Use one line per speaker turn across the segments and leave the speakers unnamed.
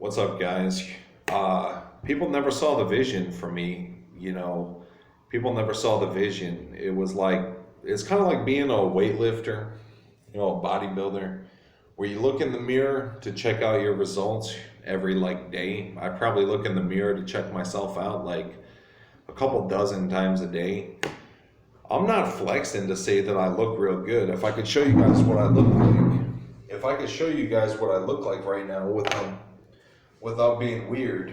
What's up, guys? People never saw the vision for me. People never saw the vision. It's kind of like being a weightlifter, a bodybuilder, where you look in the mirror to check out your results every day. I probably look in the mirror to check myself out like a couple dozen times a day. I'm not flexing to say that I look real good. If I could show you guys what I look like, if I could show you guys what I look like right now without being weird.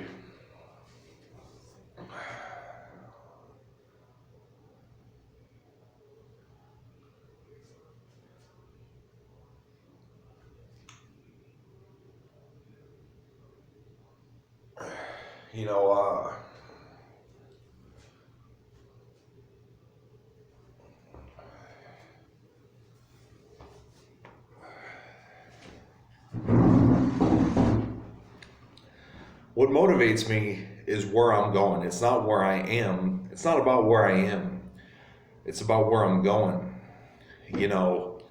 You know, uh, what motivates me is where I'm going. It's not where I am. It's not about where I am. It's about where I'm going. You know,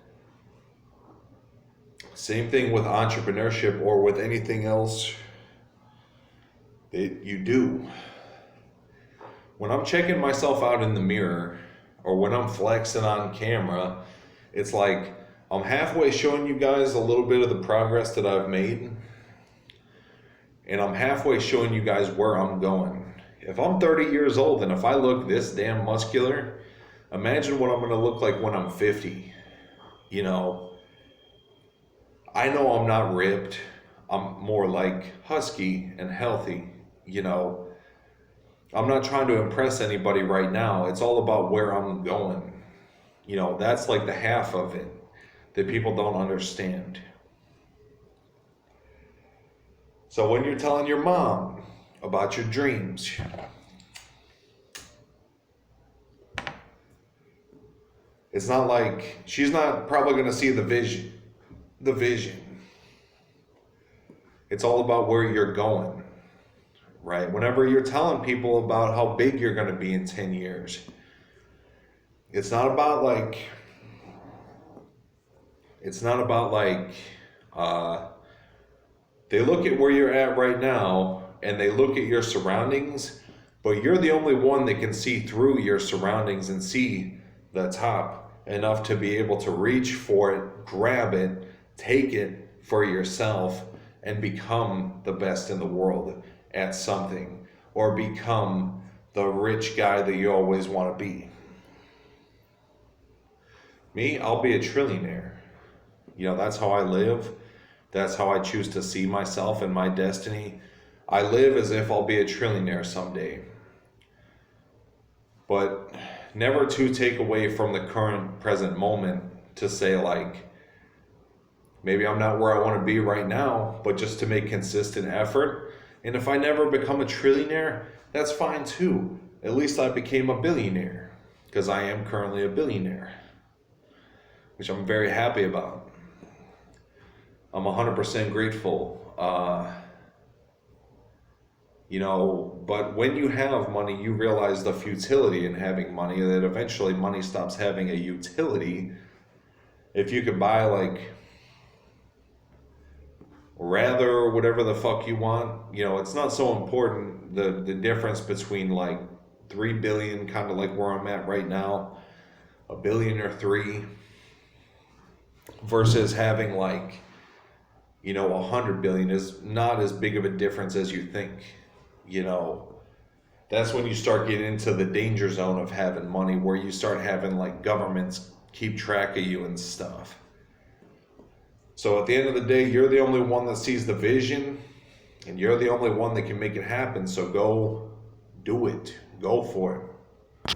Same thing with entrepreneurship or with anything else that you do. When I'm checking myself out in the mirror or when I'm flexing on camera, it's like I'm halfway showing you guys a little bit of the progress that I've made, and I'm halfway showing you guys where I'm going. If I'm 30 years old and if I look this damn muscular, imagine what I'm going to look like when I'm 50. I know I'm not ripped. I'm more like husky and healthy. I'm not trying to impress anybody right now. It's all about where I'm going. That's like the half of it that people don't understand. So when you're telling your mom about your dreams, it's not like she's not probably going to see the vision. It's all about where you're going, right? Whenever you're telling people about how big you're going to be in 10 years, it's not about they look at where you're at right now and they look at your surroundings, but you're the only one that can see through your surroundings and see the top enough to be able to reach for it, grab it, take it for yourself, and become the best in the world at something, or become the rich guy that you always want to be. Me, I'll be a trillionaire. That's how I live. That's how I choose to see myself and my destiny. I live as if I'll be a trillionaire someday. But never to take away from the current present moment to say maybe I'm not where I want to be right now, but just to make consistent effort. And if I never become a trillionaire, that's fine too. At least I became a billionaire, because I am currently a billionaire, which I'm very happy about. I'm 100% grateful. But when you have money, you realize the futility in having money, that eventually money stops having a utility. If you could buy rather or whatever the fuck you want, it's not so important the difference between 3 billion, kind of like where I'm at right now, a billion or three, versus having 100 billion is not as big of a difference as you think. That's when you start getting into the danger zone of having money, where you start having governments keep track of you and stuff. So at the end of the day, you're the only one that sees the vision, and you're the only one that can make it happen. So go do it. Go for it.